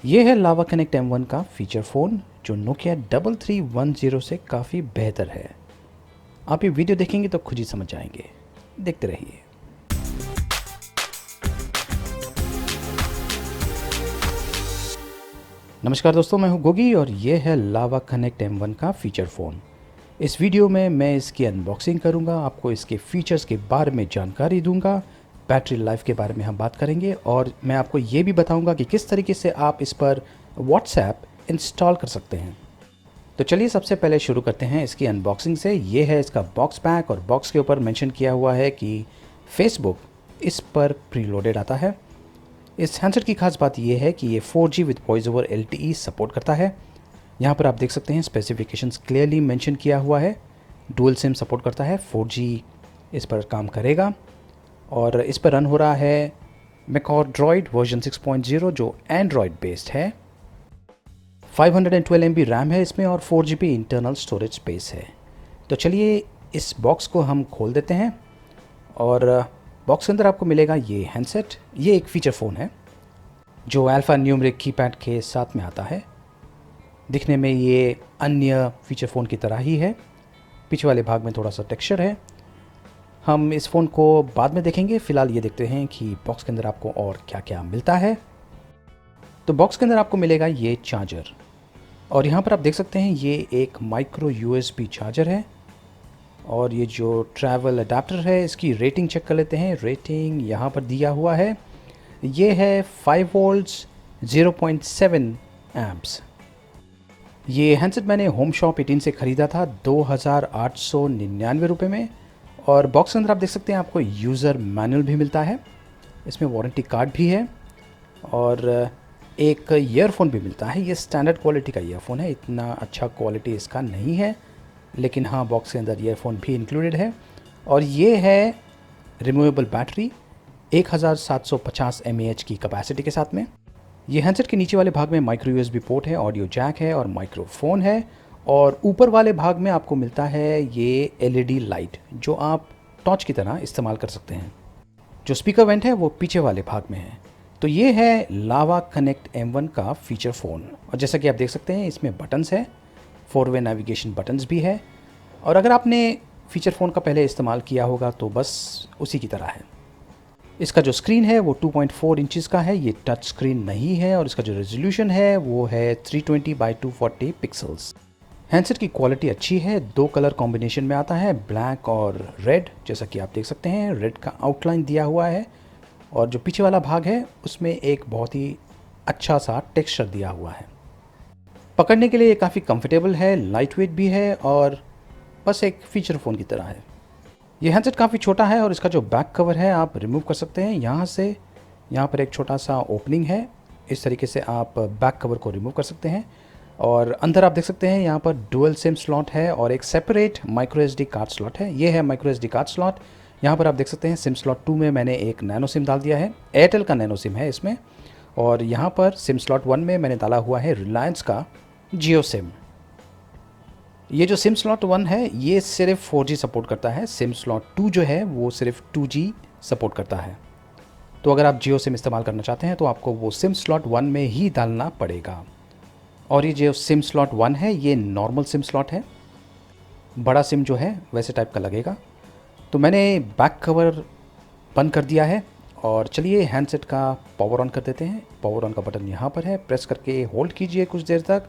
ये है लावा connect M1 का फीचर फ़ोन जो नोकिया 3310 से काफ़ी बेहतर है। आप ये वीडियो देखेंगे तो खुद ही समझ जाएंगे। देखते रहिए। नमस्कार दोस्तों, मैं हूं गोगी और ये है लावा कनेक्ट M1 का फीचर फ़ोन। इस वीडियो में मैं इसकी अनबॉक्सिंग करूंगा, आपको इसके फीचर्स के बारे में जानकारी दूंगा, बैटरी लाइफ के बारे में हम बात करेंगे और मैं आपको ये भी बताऊंगा कि किस तरीके से आप इस पर व्हाट्सएप इंस्टॉल कर सकते हैं। तो चलिए सबसे पहले शुरू करते हैं इसकी अनबॉक्सिंग से। ये है इसका बॉक्स पैक और बॉक्स के ऊपर मेंशन किया हुआ है कि फेसबुक इस पर प्रीलोडेड आता है। इस हैंडसेट की खास बात यह है कि ये 4G with voice over LTE support करता है। यहाँ पर आप देख सकते हैं स्पेसिफिकेशंस क्लियरली मेंशन किया हुआ है। डुअल सिम सपोर्ट करता है, 4G इस पर काम करेगा और इस पर रन हो रहा है मैकड्रॉयड वर्जन 6.0 जो एंड्रॉयड बेस्ड है। 512 MB रैम है इसमें और 4 GB इंटरनल स्टोरेज स्पेस है। तो चलिए इस बॉक्स को हम खोल देते हैं और बॉक्स के अंदर आपको मिलेगा ये हैंडसेट। ये एक फ़ीचर फ़ोन है जो अल्फ़ा न्यूमेरिक कीपैड के साथ में आता है। दिखने में ये अन्य फ़ीचर फ़ोन की तरह ही है। पीछे वाले भाग में थोड़ा सा टेक्सचर है। हम इस फ़ोन को बाद में देखेंगे, फ़िलहाल ये देखते हैं कि बॉक्स के अंदर आपको और क्या क्या मिलता है। तो बॉक्स के अंदर आपको मिलेगा ये चार्जर और यहाँ पर आप देख सकते हैं ये एक माइक्रो USB चार्जर है। और ये जो ट्रैवल अडाप्टर है इसकी रेटिंग चेक कर लेते हैं। रेटिंग यहाँ पर दिया हुआ है, ये है 5 वोल्ट्स 0.7 एम्प्स। ये हैंडसेट मैंने होम शॉप 18 से ख़रीदा था 2899 रुपये में। और बॉक्स के अंदर आप देख सकते हैं आपको यूज़र मैनुअल भी मिलता है, इसमें वारंटी कार्ड भी है और एक ईयरफोन भी मिलता है। ये स्टैंडर्ड क्वालिटी का ईयरफोन है, इतना अच्छा क्वालिटी इसका नहीं है, लेकिन हाँ बॉक्स के अंदर ईयरफोन भी इंक्लूडेड है। और ये है रिमूवेबल बैटरी 1750 mAh की कैपेसिटी के साथ में। ये हैंडसेट के नीचे वाले भाग में माइक्रो USB पोर्ट है, ऑडियो जैक है और माइक्रोफोन है। और ऊपर वाले भाग में आपको मिलता है ये LED लाइट जो आप टॉर्च की तरह इस्तेमाल कर सकते हैं। जो स्पीकर वेंट है वो पीछे वाले भाग में है। तो ये है लावा कनेक्ट M1 का फीचर फ़ोन और जैसा कि आप देख सकते हैं इसमें बटन्स है, 4-वे नेविगेशन बटन्स भी है। और अगर आपने फीचर फ़ोन का पहले इस्तेमाल किया होगा तो बस उसी की तरह है। इसका जो स्क्रीन है वो 2.4 इंचज़ का है, ये टच स्क्रीन नहीं है। और इसका जो रेजोल्यूशन है वो है 320x240 पिक्सल्स। हैंडसेट की क्वालिटी अच्छी है, 2 कलर कॉम्बिनेशन में आता है, ब्लैक और रेड। जैसा कि आप देख सकते हैं रेड का आउटलाइन दिया हुआ है और जो पीछे वाला भाग है उसमें एक बहुत ही अच्छा सा टेक्सचर दिया हुआ है। पकड़ने के लिए ये काफ़ी कंफर्टेबल है, लाइट वेट भी है और बस एक फ़ीचर फ़ोन की तरह है। ये हैंडसेट काफ़ी छोटा है और इसका जो बैक कवर है आप रिमूव कर सकते हैं यहाँ से। यहाँ पर एक छोटा सा ओपनिंग है, इस तरीके से आप बैक कवर को रिमूव कर सकते हैं। और अंदर आप देख सकते हैं यहाँ पर डुअल सिम स्लॉट है और एक separate micro SD card slot है। ये है माइक्रो SD कार्ड स्लॉट। यहाँ पर आप देख सकते हैं सिम स्लॉट 2 में मैंने एक नैनो सिम डाल दिया है, एयरटेल का नैनो सिम है इसमें। और यहाँ पर सिम स्लॉट 1 में मैंने डाला हुआ है रिलायंस का जियो सिम। ये जो सिम स्लॉट 1 है ये सिर्फ 4G सपोर्ट करता है, सिम स्लॉट 2 जो है वो सिर्फ 2G सपोर्ट करता है। तो अगर आप जियो सिम इस्तेमाल करना चाहते हैं तो आपको वो सिम स्लॉट 1 में ही डालना पड़ेगा। और ये जो सिम स्लॉट 1 है ये नॉर्मल सिम स्लॉट है, बड़ा सिम जो है वैसे टाइप का लगेगा। तो मैंने बैक कवर बंद कर दिया है और चलिए हैंडसेट का पावर ऑन कर देते हैं। पावर ऑन का बटन यहाँ पर है, प्रेस करके होल्ड कीजिए कुछ देर तक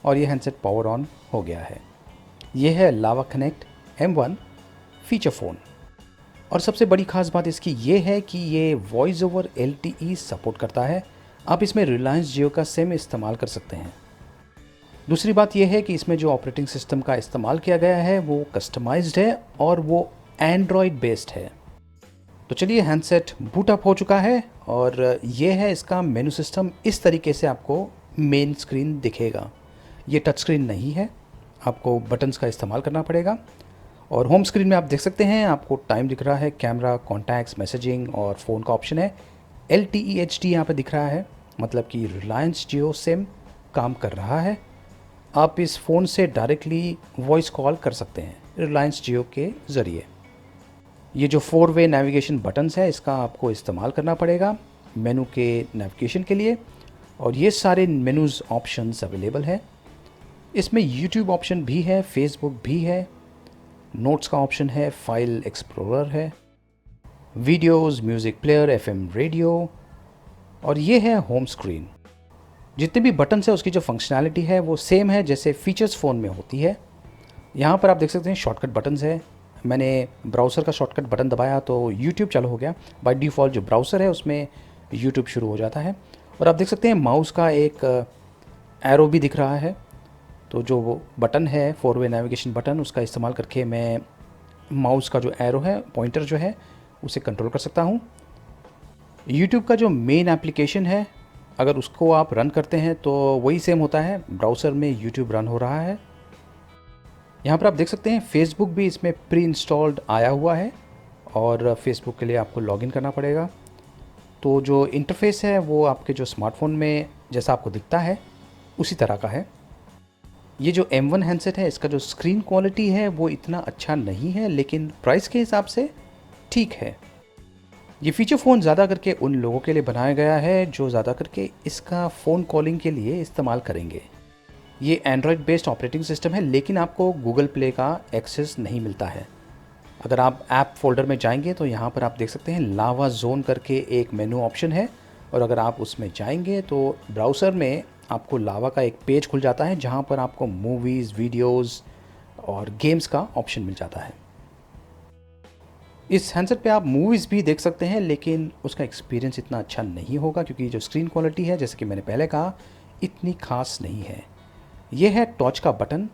और ये हैंडसेट पावर ऑन हो गया है। ये है लावा कनेक्ट M1 फीचर फ़ोन। और सबसे बड़ी ख़ास बात इसकी ये है कि ये वॉइस ओवर LTE सपोर्ट करता है। आप इसमें रिलायंस जियो का सिम इस्तेमाल कर सकते हैं। दूसरी बात यह है कि इसमें जो ऑपरेटिंग सिस्टम का इस्तेमाल किया गया है वो कस्टमाइज्ड है और वो एंड्रॉयड बेस्ड है। तो चलिए हैंडसेट बूट अप हो चुका है और ये है इसका मेनू सिस्टम। इस तरीके से आपको मेन स्क्रीन दिखेगा। ये टच स्क्रीन नहीं है, आपको बटन्स का इस्तेमाल करना पड़ेगा। और होम स्क्रीन में आप देख सकते हैं आपको टाइम दिख रहा है, कैमरा, कॉन्टैक्ट्स, मैसेजिंग और फ़ोन का ऑप्शन है। LTE HD यहाँ पे दिख रहा है, मतलब कि रिलायंस जियो सिम काम कर रहा है। आप इस फ़ोन से डायरेक्टली वॉइस कॉल कर सकते हैं रिलायंस जियो के ज़रिए। ये जो 4-वे नेविगेशन बटन्स है इसका आपको इस्तेमाल करना पड़ेगा मेनू के नेविगेशन के लिए। और ये सारे मेनूज़ ऑप्शंस अवेलेबल है। इसमें यूट्यूब ऑप्शन भी है, फेसबुक भी है, नोट्स का ऑप्शन है, फाइल एक्सप्लोरर है, videos, music player, FM radio, और ये है होम स्क्रीन। जितने भी बटन्स है उसकी जो फंक्शनैलिटी है वो सेम है जैसे फीचर्स फ़ोन में होती है। यहाँ पर आप देख सकते हैं शॉर्टकट बटन्स है। मैंने ब्राउज़र का शॉर्टकट बटन दबाया तो यूट्यूब चालू हो गया। बाय डिफ़ॉल्ट जो ब्राउज़र है उसमें यूट्यूब शुरू हो जाता है। और आप देख सकते हैं माउस का एक एरो भी दिख रहा है। तो जो वो बटन है 4-वे नेविगेशन बटन, उसका इस्तेमाल करके मैं माउस का जो एरो है, पॉइंटर जो है, उसे कंट्रोल कर सकता हूँ। यूट्यूब का जो मेन एप्लीकेशन है, अगर उसको आप रन करते हैं तो वही सेम होता है, ब्राउज़र में यूट्यूब रन हो रहा है। यहाँ पर आप देख सकते हैं फेसबुक भी इसमें प्री इंस्टॉल्ड आया हुआ है और फेसबुक के लिए आपको लॉगिन करना पड़ेगा। तो जो इंटरफेस है वो आपके जो स्मार्टफोन में जैसा आपको दिखता है उसी तरह का है। ये जो M1 हैंडसेट है इसका जो स्क्रीन क्वालिटी है वो इतना अच्छा नहीं है, लेकिन प्राइस के हिसाब से ठीक है। ये फीचर फ़ोन ज़्यादा करके उन लोगों के लिए बनाया गया है जो ज़्यादा करके इसका फ़ोन कॉलिंग के लिए इस्तेमाल करेंगे। ये एंड्रॉयड बेस्ड ऑपरेटिंग सिस्टम है, लेकिन आपको गूगल प्ले का एक्सेस नहीं मिलता है। अगर आप ऐप फोल्डर में जाएंगे तो यहाँ पर आप देख सकते हैं लावा जोन करके एक मेनू ऑप्शन है, और अगर आप उसमें जाएंगे तो ब्राउज़र में आपको लावा का एक पेज खुल जाता है जहाँ पर आपको मूवीज़, वीडियोज़ और गेम्स का ऑप्शन मिल जाता है। इस हैंडसेट पे आप मूवीज़ भी देख सकते हैं, लेकिन उसका एक्सपीरियंस इतना अच्छा नहीं होगा क्योंकि जो स्क्रीन क्वालिटी है, जैसे कि मैंने पहले कहा, इतनी खास नहीं है। ये है टॉर्च का बटन।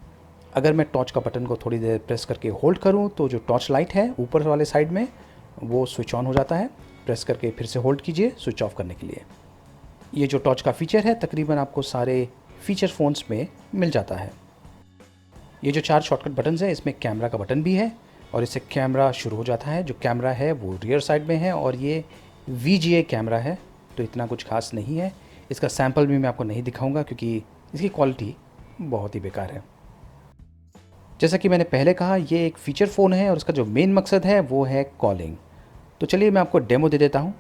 अगर मैं टॉर्च का बटन को थोड़ी देर प्रेस करके होल्ड करूं तो जो टॉर्च लाइट है ऊपर वाले साइड में वो स्विच ऑन हो जाता है। प्रेस करके फिर से होल्ड कीजिए स्विच ऑफ करने के लिए। ये जो टॉर्च का फीचर है तकरीबन आपको सारे फीचर फ़ोन्स में मिल जाता है। ये जो 4 शॉर्टकट बटन्स हैं इसमें कैमरा का बटन भी है और इससे कैमरा शुरू हो जाता है। जो कैमरा है वो रियर साइड में है और ये VGA कैमरा है, तो इतना कुछ खास नहीं है। इसका सैम्पल भी मैं आपको नहीं दिखाऊंगा क्योंकि इसकी क्वालिटी बहुत ही बेकार है। जैसा कि मैंने पहले कहा, ये एक फ़ीचर फ़ोन है और इसका जो मेन मकसद है वो है कॉलिंग। तो चलिए मैं आपको डेमो दे देता हूँ।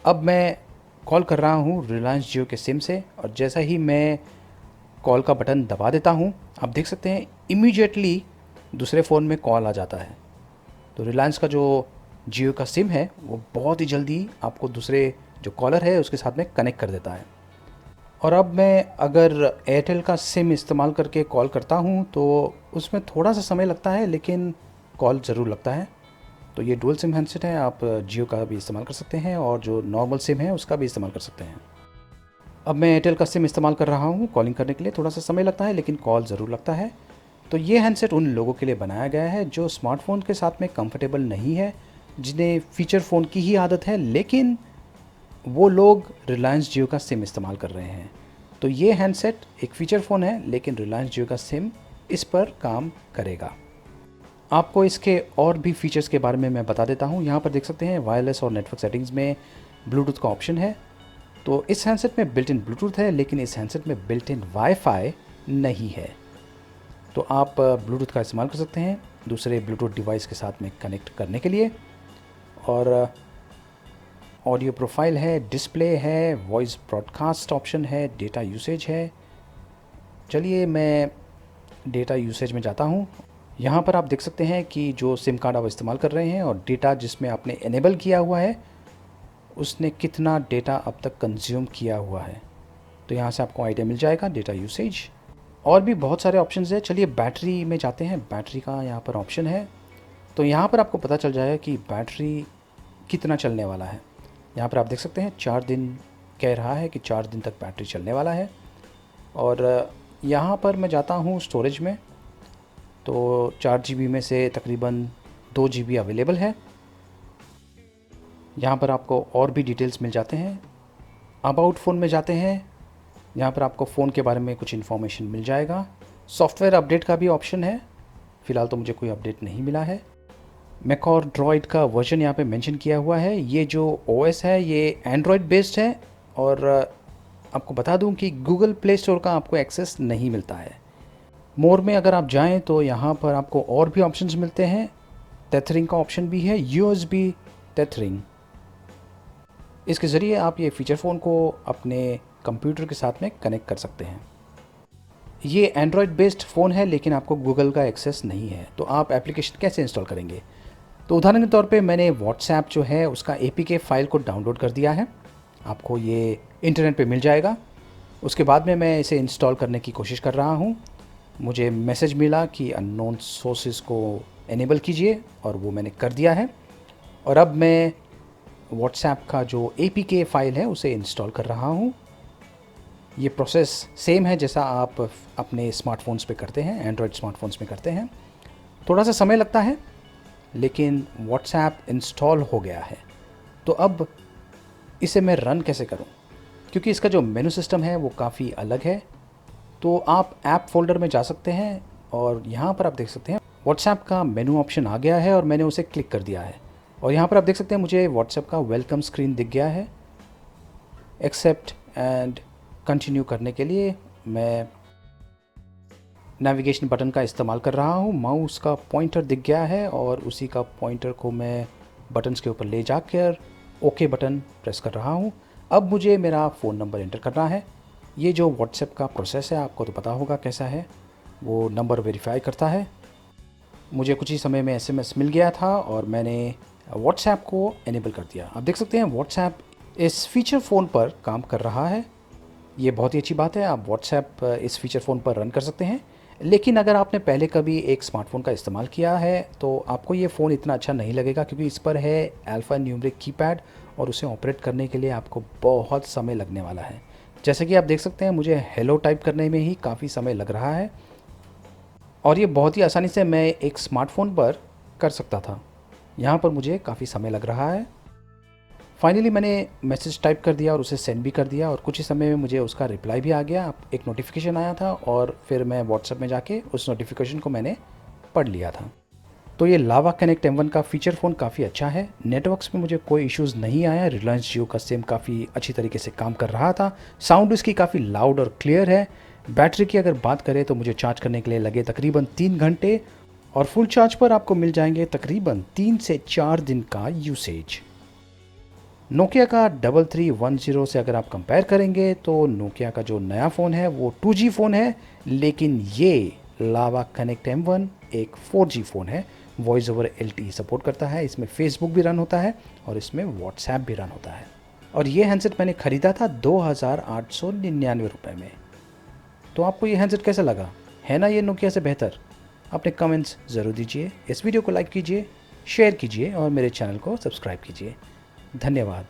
अब मैं कॉल कर रहा हूँ रिलायंस जियो के सिम से, और जैसा ही मैं कॉल का बटन दबा देता हूँ आप देख सकते हैं इमीडिएटली दूसरे फ़ोन में कॉल आ जाता है। तो रिलायंस का जो जियो का सिम है वो बहुत ही जल्दी आपको दूसरे जो कॉलर है उसके साथ में कनेक्ट कर देता है। और अब मैं अगर एयरटेल का सिम इस्तेमाल करके कॉल करता हूँ तो उसमें थोड़ा सा समय लगता है, लेकिन कॉल ज़रूर लगता है। तो ये डुअल सिम हैंडसेट है, आप जियो का भी इस्तेमाल कर सकते हैं और जो नॉर्मल सिम है उसका भी इस्तेमाल कर सकते हैं। अब मैं एयरटेल का सिम इस्तेमाल कर रहा हूँ कॉलिंग करने के लिए। थोड़ा सा समय लगता है लेकिन कॉल ज़रूर लगता है। तो ये हैंडसेट उन लोगों के लिए बनाया गया है जो स्मार्टफोन के साथ में कंफर्टेबल नहीं है, जिन्हें फ़ीचर फ़ोन की ही आदत है, लेकिन वो लोग रिलायंस जियो का सिम इस्तेमाल कर रहे हैं। तो ये हैंडसेट एक फ़ीचर फ़ोन है, लेकिन रिलायंस जियो का सिम इस पर काम करेगा। आपको इसके और भी फीचर्स के बारे में मैं बता देता हूँ। यहाँ पर देख सकते हैं वायरलेस और नेटवर्क सेटिंग्स में ब्लूटूथ का ऑप्शन है। तो इस हैंडसेट में बिल्ट इन ब्लूटूथ है, लेकिन इस हैंडसेट में बिल्ट इन वाईफाई नहीं है। तो आप ब्लूटूथ का इस्तेमाल कर सकते हैं दूसरे ब्लूटूथ डिवाइस के साथ में कनेक्ट करने के लिए। और ऑडियो प्रोफाइल है, डिस्प्ले है, वॉइस ब्रॉडकास्ट ऑप्शन है, डेटा यूसेज है। चलिए मैं डेटा यूसेज में जाता हूँ। यहाँ पर आप देख सकते हैं कि जो सिम कार्ड आप इस्तेमाल कर रहे हैं और डेटा जिसमें आपने इनेबल किया हुआ है उसने कितना डेटा अब तक कंज्यूम किया हुआ है। तो यहाँ से आपको आइडिया मिल जाएगा डेटा यूसेज। और भी बहुत सारे ऑप्शंस हैं। चलिए बैटरी में जाते हैं। बैटरी का यहाँ पर ऑप्शन है, तो यहाँ पर आपको पता चल जाएगा कि बैटरी कितना चलने वाला है। यहाँ पर आप देख सकते हैं 4 दिन कह रहा है कि 4 दिन तक बैटरी चलने वाला है। और यहाँ पर मैं जाता हूँ स्टोरेज में, तो 4 GB में से तकरीबन 2 GB अवेलेबल है। यहाँ पर आपको और भी डिटेल्स मिल जाते हैं। अबाउट फ़ोन में जाते हैं, यहाँ पर आपको फ़ोन के बारे में कुछ इन्फॉर्मेशन मिल जाएगा। सॉफ्टवेयर अपडेट का भी ऑप्शन है। फ़िलहाल तो मुझे कोई अपडेट नहीं मिला है। मैक और ड्रॉइड का वर्जन यहाँ पे मेंशन किया हुआ है। ये जो OS है ये एंड्रॉयड बेस्ड है, और आपको बता दूँ कि गूगल प्ले स्टोर का आपको एक्सेस नहीं मिलता है। मोर में अगर आप जाएं तो यहाँ पर आपको और भी ऑप्शंस मिलते हैं। टेथरिंग का ऑप्शन भी है, USB टेथरिंग। इसके ज़रिए आप ये फ़ीचर फ़ोन को अपने कंप्यूटर के साथ में कनेक्ट कर सकते हैं। ये एंड्रॉयड बेस्ड फ़ोन है, लेकिन आपको गूगल का एक्सेस नहीं है, तो आप एप्लीकेशन कैसे इंस्टॉल करेंगे? तो उदाहरण के तौर पे मैंने व्हाट्सएप जो है उसका APK फ़ाइल को डाउनलोड कर दिया है। आपको ये इंटरनेट पे मिल जाएगा। उसके बाद में मैं इसे इंस्टॉल करने की कोशिश कर रहा हूँ। मुझे मैसेज मिला कि अननोन सोर्सेज़ को इनेबल कीजिए, और वो मैंने कर दिया है। और अब मैं व्हाट्सएप का जो APK फ़ाइल है उसे इंस्टॉल कर रहा हूँ। ये प्रोसेस सेम है जैसा आप अपने स्मार्टफोन्स पे करते हैं, एंड्रॉयड स्मार्टफोन्स में करते हैं। थोड़ा सा समय लगता है, लेकिन व्हाट्सएप इंस्टॉल हो गया है। तो अब इसे मैं रन कैसे करूं? क्योंकि इसका जो मेनू सिस्टम है वो काफ़ी अलग है। तो आप ऐप फोल्डर में जा सकते हैं, और यहाँ पर आप देख सकते हैं व्हाट्सएप का मेनू ऑप्शन आ गया है, और मैंने उसे क्लिक कर दिया है। और यहाँ पर आप देख सकते हैं मुझे व्हाट्सएप का वेलकम स्क्रीन दिख गया है। एक्सेप्ट एंड कंटिन्यू करने के लिए मैं नेविगेशन बटन का इस्तेमाल कर रहा हूँ। माउस का पॉइंटर दिख गया है, और उसी का पॉइंटर को मैं बटन्स के ऊपर ले जाकर ओके बटन प्रेस कर रहा हूँ। अब मुझे मेरा फ़ोन नंबर एंटर करना है। ये जो व्हाट्सएप का प्रोसेस है आपको तो पता होगा कैसा है, वो नंबर वेरीफाई करता है। मुझे कुछ ही समय में SMS मिल गया था, और मैंने व्हाट्सएप को इनेबल कर दिया। आप देख सकते हैं व्हाट्सएप इस फीचर फ़ोन पर काम कर रहा है। ये बहुत ही अच्छी बात है, आप व्हाट्सएप इस फीचर फ़ोन पर रन कर सकते हैं। लेकिन अगर आपने पहले कभी एक स्मार्टफ़ोन का इस्तेमाल किया है तो आपको ये फ़ोन इतना अच्छा नहीं लगेगा, क्योंकि इस पर है अल्फ़ा न्यूमेरिक कीपैड, और उसे ऑपरेट करने के लिए आपको बहुत समय लगने वाला है। जैसे कि आप देख सकते हैं मुझे हेलो टाइप करने में ही काफ़ी समय लग रहा है, और ये बहुत ही आसानी से मैं एक स्मार्टफ़ोन पर कर सकता था। यहाँ पर मुझे काफ़ी समय लग रहा है। फाइनली मैंने मैसेज टाइप कर दिया और उसे सेंड भी कर दिया, और कुछ ही समय में मुझे उसका रिप्लाई भी आ गया। एक नोटिफिकेशन आया था, और फिर मैं व्हाट्सएप में जाके उस नोटिफिकेशन को मैंने पढ़ लिया था। तो ये लावा कनेक्ट M1 का फीचर फ़ोन काफ़ी अच्छा है। नेटवर्क्स में मुझे कोई इश्यूज़ नहीं आया। रिलायंस जियो का सिम काफ़ी अच्छी तरीके से काम कर रहा था। साउंड इसकी काफ़ी लाउड और क्लियर है। बैटरी की अगर बात करें तो मुझे चार्ज करने के लिए लगे तकरीबन 3 घंटे, और फुल चार्ज पर आपको मिल जाएंगे तकरीबन 3 से 4 दिन का यूसेज। नोकिया का 3310 से अगर आप कंपेयर करेंगे तो नोकिया का जो नया फ़ोन है वो 2G फ़ोन है, लेकिन ये लावा कनेक्ट M1 एक 4G फ़ोन है। वॉइस ओवर LTE सपोर्ट करता है, इसमें फेसबुक भी रन होता है, और इसमें व्हाट्सएप भी रन होता है। और ये हैंडसेट मैंने ख़रीदा था 2899 रुपये में। तो आपको ये हैंडसेट कैसा लगा? है ना ये नोकिया से बेहतर? अपने कमेंट्स ज़रूर दीजिए। इस वीडियो को लाइक कीजिए, शेयर कीजिए, और मेरे चैनल को सब्सक्राइब कीजिए। धन्यवाद।